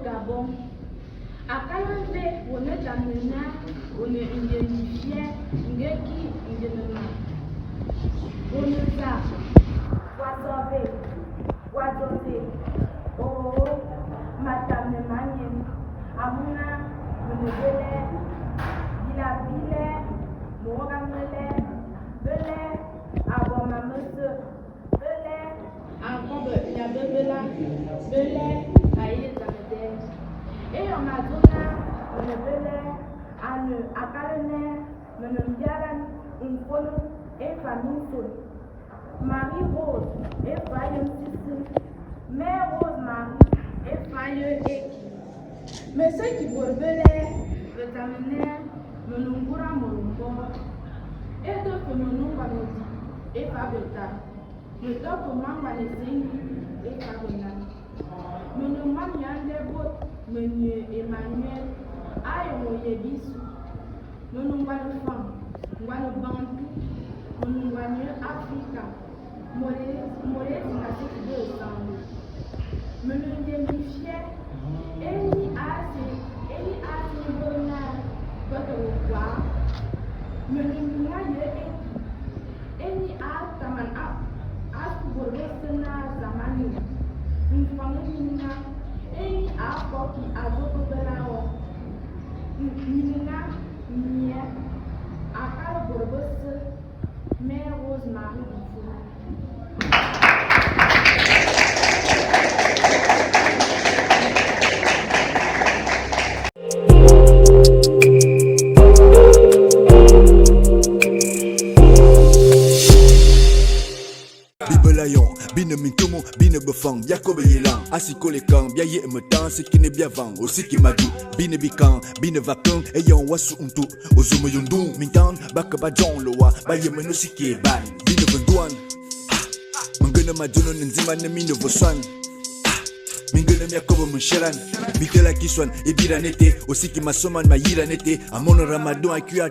Gabon. À Calendé, on est amené, on est identifié, on est qui, on est le mal. On est là, Wazobé, oh, madame de Manien, Amuna, Munebele, Dilabile, Moramele, Belé, avant ma monsieur, Belé, avant de la Bebela, Belé, Aïe Zamedé. Et on a donné, on est Belé, à Calendé, on est Diaran, un polo, et famille. Marie-Rose et Faye Sissi, Mère Rose-Marie et Faye Eki. Mais ceux qui voulaient le terminer, me n'ungura molumbo, et d'autres me n'ungamodi et Fabeta, me d'autres m'enganesini et Fabena. Me n'ungamian des bottes, me n'y Emmanuel, aïe mon yebisu, me n'ungalefam, n'ungalbantu, me n'ungamien Africa. Mollet dynastique de sang. Me l'identifiait, Eli a bonheur, votre revoir. Me l'identifiait, Eli a taman a pour restena zamani. Une famille, Eli a porté à d'autres de la haut. Nina, Nia, a Calabourbus, Mère Rose-Marie. Bine mintomo, bine befang, Jacob yelang, asiko le kang, bia ye me tan, ce qui n'est bien vang, aussi qui m'a dit, bine bikan, bine vacan, ayant wasu untu, ozumo yundum, mintan, bakaba john loa, ba ye me no siki ban, bine venduan, mengena majono nenzima ne mine vosan, mingena Jacob mensheran, bitela kiswan, e biranete, aussi qui m'a soman ma yiranete, amon ramadon akua.